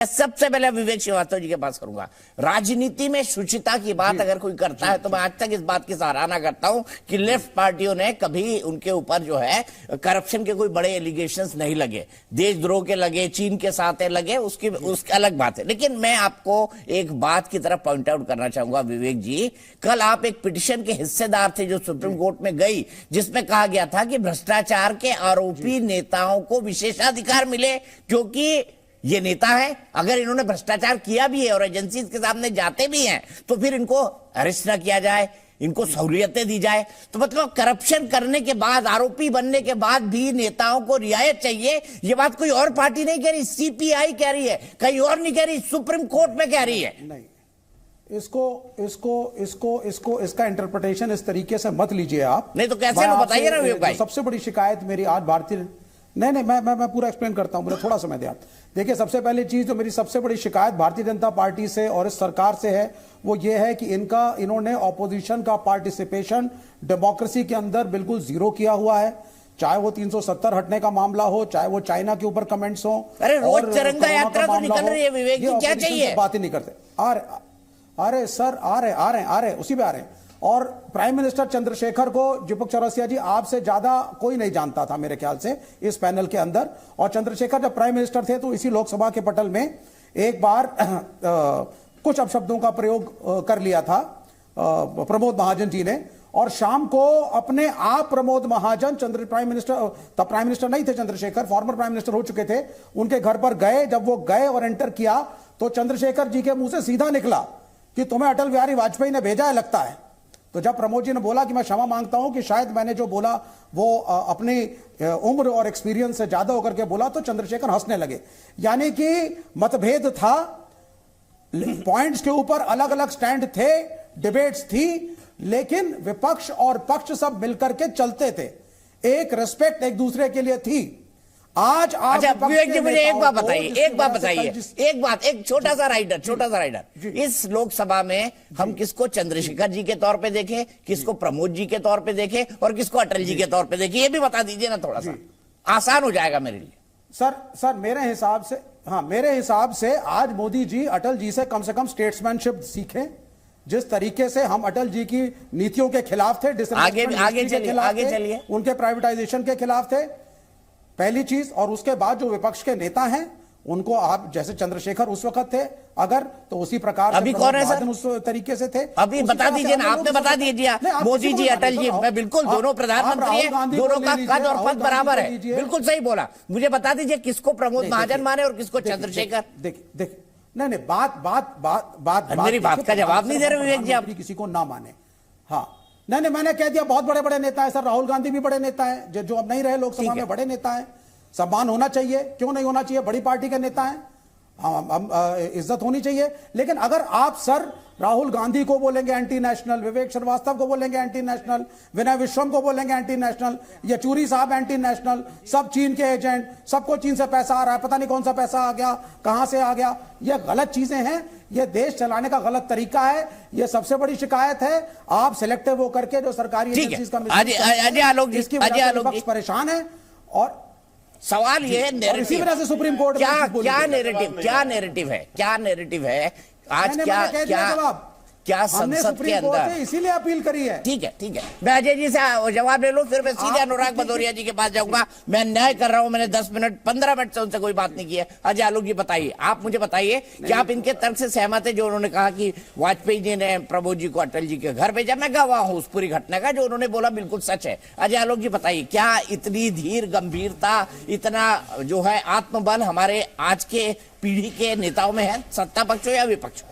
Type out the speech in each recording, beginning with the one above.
सबसे पहले विवेक श्रीवास्तव जी के पास करूंगा। राजनीति में शुचिता की बात अगर कोई करता है तो मैं आज तक इस बात की सराहना करता हूं कि लेफ्ट पार्टियों ने कभी उनके ऊपर जो है करप्शन के कोई बड़े एलिगेशंस नहीं लगे, देशद्रोह के लगे, चीन के साथ लगे, उसकी अलग बात है। लेकिन मैं आपको एक बात की तरफ पॉइंट आउट करना चाहूंगा विवेक जी, कल आप एक पिटीशन के हिस्सेदार थे जो सुप्रीम कोर्ट में गई, जिसमें कहा गया था कि भ्रष्टाचार के आरोपी नेताओं को विशेषाधिकार मिले क्योंकि ये नेता है, अगर इन्होंने भ्रष्टाचार किया भी है और एजेंसीज के सामने जाते भी हैं तो फिर इनको अरेस्ट ना किया जाए, इनको सहूलियतें दी जाए। तो मतलब करप्शन करने के बाद, आरोपी बनने के बाद भी नेताओं को रियायत चाहिए। ये बात कोई और पार्टी नहीं कह रही, सीपीआई कह रही है, कहीं और नहीं कह रही, सुप्रीम कोर्ट में कह रही है। नहीं, इसका इंटरप्रिटेशन इस तरीके से मत लीजिए आप। नहीं तो कैसे बताइए ना भाई। सबसे बड़ी शिकायत मेरी आज भारतीय नहीं, मैं पूरा एक्सप्लेन करता हूं, मुझे थोड़ा समय दिया। देखिए, सबसे पहली चीज जो मेरी सबसे बड़ी शिकायत भारतीय जनता पार्टी से और इस सरकार से है वो ये है कि इन्होंने ऑपोजिशन का पार्टिसिपेशन डेमोक्रेसी के अंदर बिल्कुल जीरो किया हुआ है। चाहे वो 370 हटने का मामला हो, चाहे वो चाइना के ऊपर कमेंट्स हो, अरे रोज तिरंगा यात्रा तो निकल रही है विवेक जी, क्या चाहिए? बात ही नहीं करते। अरे सर, आ रहे उसी पे आ रहे हैं। और प्राइम मिनिस्टर चंद्रशेखर को दीपक चौरसिया जी आपसे ज्यादा कोई नहीं जानता था मेरे ख्याल से इस पैनल के अंदर। और चंद्रशेखर जब प्राइम मिनिस्टर थे तो इसी लोकसभा के पटल में एक बार कुछ अपशब्दों का प्रयोग कर लिया था प्रमोद महाजन जी ने, और शाम को अपने आप प्रमोद महाजन तब प्राइम मिनिस्टर नहीं थे चंद्रशेखर, फॉर्मर प्राइम मिनिस्टर हो चुके थे, उनके घर पर गए। जब वो गए और एंटर किया तो चंद्रशेखर जी के मुंह से सीधा निकला कि तुम्हें अटल बिहारी वाजपेयी ने भेजा है लगता है। तो जब प्रमोद जी ने बोला कि मैं क्षमा मांगता हूं कि शायद मैंने जो बोला वो अपनी उम्र और एक्सपीरियंस से ज्यादा होकर के बोला, तो चंद्रशेखर हंसने लगे। यानी कि मतभेद था, पॉइंट्स के ऊपर अलग अलग स्टैंड थे, डिबेट्स थी, लेकिन विपक्ष और पक्ष सब मिलकर के चलते थे, एक रिस्पेक्ट एक दूसरे के लिए थी। आज अच्छा विवेक जी, मुझे एक बात बताइए, एक छोटा सा राइडर इस लोकसभा में हम किसको चंद्रशेखर जी के तौर पे देखें, किसको प्रमोद जी के तौर पे देखें और किसको अटल जी के तौर पे देखें, ये भी बता दीजिए ना, थोड़ा सा आसान हो जाएगा मेरे लिए। सर मेरे हिसाब से आज मोदी जी अटल जी से कम स्टेट्समैनशिप सीखें। जिस तरीके से हम अटल जी की नीतियों के खिलाफ थे, आगे चलिए, उनके प्राइवेटाइजेशन के खिलाफ थे, पहली चीज। और उसके बाद जो विपक्ष के नेता हैं उनको आप जैसे चंद्रशेखर उस वक्त थे अगर, तो उसी प्रकार अभी कौन है सर? उस तरीके से थे। अभी बता दीजिए ना, आपने बता दीजिए मोदी जी अटल जी, मैं बिल्कुल दोनों प्रधानमंत्री हैं, दोनों का कद और पद बराबर है, बिल्कुल सही बोला। मुझे बता दीजिए किसको प्रमोद महाजन माने और किसको चंद्रशेखर। देखिए नहीं, बात मेरी बात का जवाब नहीं दे रहे विवेक जी आप। किसी को ना माने, हाँ नहीं, मैंने कह दिया बहुत बड़े नेता है सर, राहुल गांधी भी बड़े नेता है, जो अब नहीं रहे लोकसभा में, बड़े नेता है, सम्मान होना चाहिए, क्यों नहीं होना चाहिए, बड़ी पार्टी के नेता हैं, इज्जत होनी चाहिए। लेकिन अगर आप सर राहुल गांधी को बोलेंगे एंटी नेशनल, विवेक श्रीवास्तव को बोलेंगे एंटी नेशनल, विनय विश्वम को बोलेंगे एंटी नेशनल, येचुरी साहब एंटी नेशनल, सब चीन के एजेंट, सबको चीन से पैसा आ रहा है, पता नहीं कौन सा पैसा आ गया, कहां से आ गया, ये गलत चीजें हैं, ये देश चलाने का गलत तरीका है, ये सबसे बड़ी शिकायत है। आप सिलेक्टिव होकर के जो सरकारी एजेंसीज का इसकी वजह से विपक्ष परेशान है। और सवाल ये है, इसी वजह से सुप्रीम कोर्ट क्या नेरेटिव है आज, क्या संसद के अंदर, इसीलिए अपील करी है। ठीक है, मैं अजय जी से जवाब ले लूं, फिर मैं सीधे अनुराग भदौरिया जी के पास जाऊंगा। मैं न्याय कर रहा हूं, मैंने 15 मिनट से उनसे कोई बात नहीं की है। अजय आलोक जी बताइए, आप मुझे बताइए कि आप इनके तर्क से सहमत है जो उन्होंने कहा कि वाजपेयी जी ने प्रमोद जी को अटल जी के घर भेजा। मैं गवाह हूं उस पूरी घटना का, जो उन्होंने बोला बिल्कुल सच है। अजय आलोक जी बताइए, क्या इतनी धीर गंभीरता, इतना जो है आत्मबल हमारे आज के पीढ़ी के नेताओं में है, सत्ता पक्ष हो या विपक्ष हो?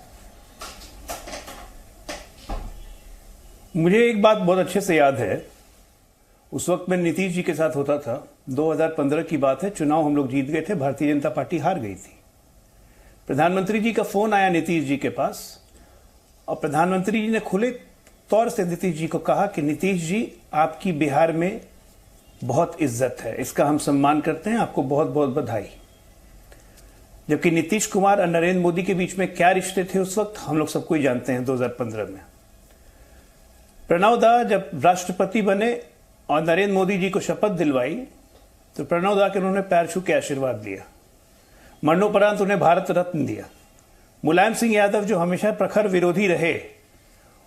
मुझे एक बात बहुत अच्छे से याद है, उस वक्त मैं नीतीश जी के साथ होता था, 2015 की बात है, चुनाव हम लोग जीत गए थे, भारतीय जनता पार्टी हार गई थी। प्रधानमंत्री जी का फोन आया नीतीश जी के पास और प्रधानमंत्री जी ने खुले तौर से नीतीश जी को कहा कि नीतीश जी, आपकी बिहार में बहुत इज्जत है, इसका हम सम्मान करते हैं, आपको बहुत बहुत बधाई। जबकि नीतीश कुमार और नरेंद्र मोदी के बीच में क्या रिश्ते थे उस वक्त हम लोग सबको ही जानते हैं। 2015 में प्रणव दा जब राष्ट्रपति बने और नरेंद्र मोदी जी को शपथ दिलवाई तो प्रणव दा के उन्होंने पैर छू के आशीर्वाद लिया। मरणोपरांत उन्हें भारत रत्न दिया। मुलायम सिंह यादव जो हमेशा प्रखर विरोधी रहे,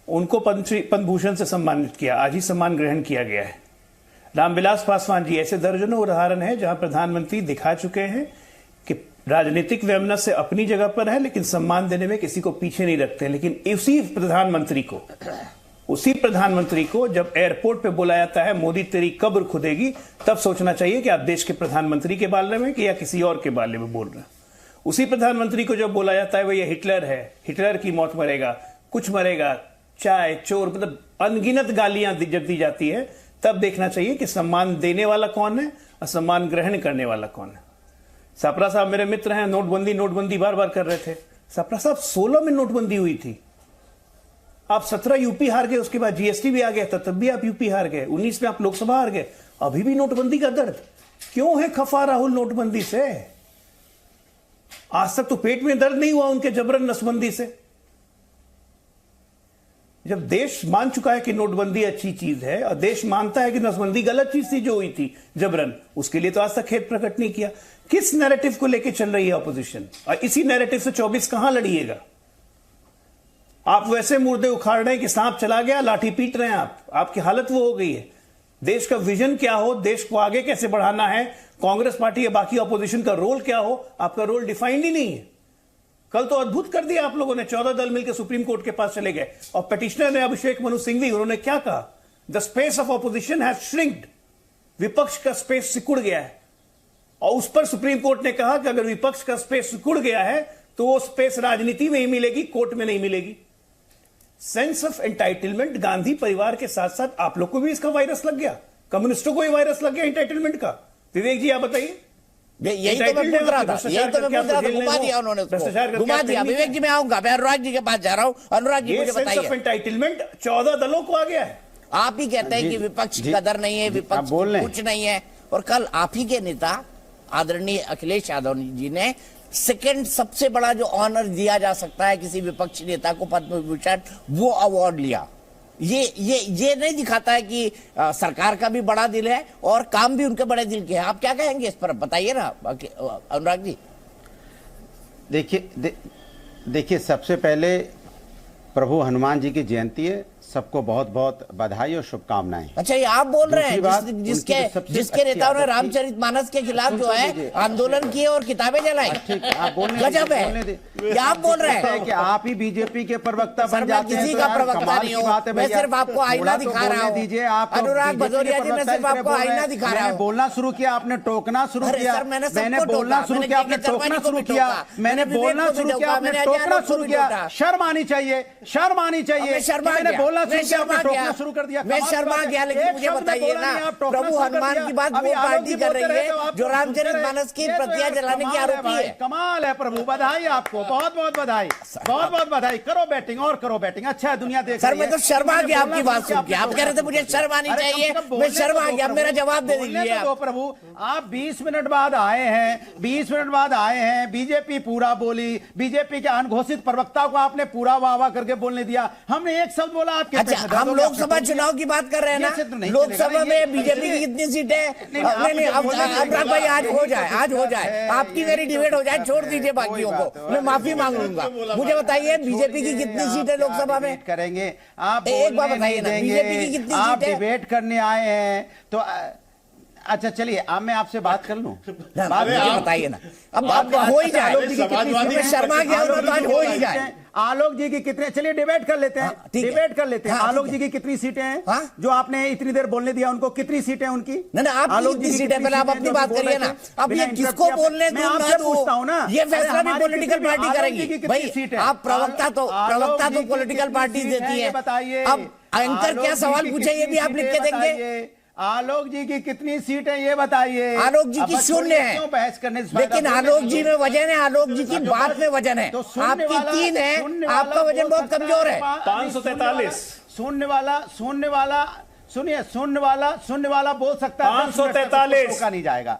उनको पद्म भूषण से सम्मानित किया, आज ही सम्मान ग्रहण किया गया है। रामविलास पासवान जी, ऐसे दर्जनों उदाहरण है जहां प्रधानमंत्री दिखा चुके हैं कि राजनीतिक वैमनस्य अपनी जगह पर है, लेकिन सम्मान देने में किसी को पीछे नहीं रखते। लेकिन उसी प्रधानमंत्री को जब एयरपोर्ट पे बोला जाता है मोदी तेरी कब्र खुदेगी, तब सोचना चाहिए कि आप देश के प्रधानमंत्री के बारे में कि या किसी और के बारे में बोल रहे हैं। उसी प्रधानमंत्री को जब बोला जाता है वो ये हिटलर है, हिटलर की मौत मरेगा, कुछ मरेगा, चाय चोर, मतलब अनगिनत गालियां जब दी जाती है, तब देखना चाहिए कि सम्मान देने वाला कौन है और सम्मान ग्रहण करने वाला कौन है। सापरा साहब मेरे मित्र हैं, नोटबंदी बार बार कर रहे थे। सापरा साहब 16 में नोटबंदी हुई थी, आप 17 यूपी हार गए, उसके बाद जीएसटी भी आ गया था, तब भी आप यूपी हार गए, 19 में आप लोकसभा हार गए, अभी भी नोटबंदी का दर्द क्यों है खफा राहुल नोटबंदी से? आज तक तो पेट में दर्द नहीं हुआ उनके जबरन नसबंदी से। जब देश मान चुका है कि नोटबंदी अच्छी चीज है और देश मानता है कि नसबंदी गलत चीज थी जो हुई थी जबरन, उसके लिए तो आज तक खेद प्रकट नहीं किया। किस नैरेटिव को लेकर चल रही है ऑपोजिशन? और इसी नैरेटिव से 24 कहां लड़िएगा? आप वैसे मुर्दे उखाड़ रहे हैं कि सांप चला गया, लाठी पीट रहे हैं आपकी हालत वो हो गई है। देश का विजन क्या हो, देश को आगे कैसे बढ़ाना है, कांग्रेस पार्टी या बाकी ऑपोजिशन का रोल क्या हो, आपका रोल डिफाइंड ही नहीं है। कल तो अद्भुत कर दिया आप लोगों ने, 14 दल मिलकर सुप्रीम कोर्ट के पास चले गए और पिटिशनर ने अभिषेक मनु सिंघवी, उन्होंने क्या कहा? The space of opposition has shrinked, विपक्ष का स्पेस सिकुड़ गया है। और उस पर सुप्रीम कोर्ट ने कहा कि अगर विपक्ष का स्पेस सिकुड़ गया है तो वो स्पेस राजनीति में ही मिलेगी, कोर्ट में नहीं मिलेगी। सेंस ऑफ एंटाइटलमेंट गांधी परिवार के साथ साथ आप लोग को भी इसका वायरस लग गया, कम्युनिस्टों को भी वायरस लग गया एंटाइटलमेंट का। विवेक जी आप बताइए। यही तो मैं पूछ रहा था, घुमा दिया उन्होंने उसको, घुमा दिया। विवेक जी मैं आऊंगा, मैं अनुराग जी के पास जा रहा हूं। अनुराग जी मुझे बताइए, एंटाइटलमेंट 14 दलों को आ गया है। आप ही कहते हैं कि विपक्ष की कदर नहीं है, विपक्ष कुछ नहीं है, और कल आप ही के नेता आदरणीय अखिलेश यादव जी ने सेकंड सबसे बड़ा जो ऑनर दिया जा सकता है किसी विपक्षी नेता को, पद्म विभूषण, वो अवार्ड लिया। ये नहीं दिखाता है कि सरकार का भी बड़ा दिल है और काम भी उनके बड़े दिल के हैं। आप क्या कहेंगे इस पर, बताइए ना अनुराग जी। देखिए सबसे पहले प्रभु हनुमान जी की जयंती है, सबको बहुत बहुत बधाई और शुभकामनाएं। अच्छा, ये आप बोल रहे हैं जिसके नेताओं ने रामचरितमानस के खिलाफ जो है आंदोलन किए और किताबें जलाई। गजब है, ये आप बोल रहे हैं कि आप ही बीजेपी के प्रवक्ता बन जाते हैं। किसी का प्रवक्ता नहीं हूं, मैं सिर्फ आपको आईना दिखा रहा हूं। दीजिए आप अनुराग भदौरिया जी, मैं सिर्फ आपको आईना दिखा रहा हूं। बोलना शुरू किया, आपने टोकना शुरू किया, मैंने बोलना शुरू किया, आपने टोकना शुरू किया, मैंने बोलना शुरू किया, आपने टोकना शुरू किया। शर्म आनी चाहिए, शर्म आनी चाहिए। मैंने बोलना शुरू कर दिया, मैं शर्मा गया। लेकिन मुझे बताइए ना, प्रभु हनुमान की बात वो पार्टी कर रही है जो रामचरितमानस की प्रतियां जलाने की आरोपी है। कमाल है प्रभु, बधाई आपको, बहुत बहुत बधाई, बहुत बहुत बधाई। करो बैटिंग और करो बैटिंग, अच्छा है दुनिया देख रही है। सर मैं तो शर्मा गया आपकी बात सुन के, आप कह रहे थे मुझे शर्म आनी चाहिए, मैं शर्मा गया। मेरा जवाब दे दीजिए प्रभु। आप 20 मिनट बाद आए हैं, 20 मिनट बाद आए हैं, बीजेपी पूरा बोली, बीजेपी के अनघोषित प्रवक्ता को आपने पूरा वाह वाह करके बोलने दिया, हमने एक शब्द बोला आपके। अच्छा, हम लोकसभा चुनाव की बात कर रहे हैं ना, लोकसभा में बीजेपी की कितनी सीटें? नहीं, अनुराग भाई आज हो जाए, आपकी मेरी डिबेट हो जाए, छोड़ दीजिए बाकियों को, मैं माफी मांग लूंगा। मुझे बताइए बीजेपी की कितनी सीटें लोकसभा में करेंगे? आप एक बार बताइए ना, बीजेपी की कितनी आप सीटें? डिबेट करने आए हैं तो अच्छा चलिए, अब मैं आपसे बात कर लूं। बताइए ना, अब हो ही जाए। शर्मा गया तो आज हो ही जाए। आलोक जी की कितने, चलिए डिबेट कर लेते हैं, डिबेट कर लेते हैं। आलोक जी की कितनी सीटें हैं जो आपने इतनी देर बोलने दिया उनको? कितनी सीटें उनकी? नहीं, आप कितनी सीटें, पहले आप अपनी बात करिए ना। अब ये किसको बोलने दूं, मैं पूछता हूं ना, ये फैसला भी पॉलिटिकल पार्टी करेगी भाई। आप प्रवक्ता तो पॉलिटिकल पार्टी देती है। बताइए अब एंकर क्या सवाल पूछे ये भी आप लिख के देंगे। आलोक जी की कितनी सीट है ये बताइए। आलोक जी की शून्य है, क्यों बहस करने से? लेकिन आलोक जी में वजन है, आलोक जी की बात में वजन है। आपकी 3 है, आपका वजन बहुत कमजोर है। 543 शून्य वाला सुनिए, शून्य वाला बोल सकता है, 543 नहीं जाएगा।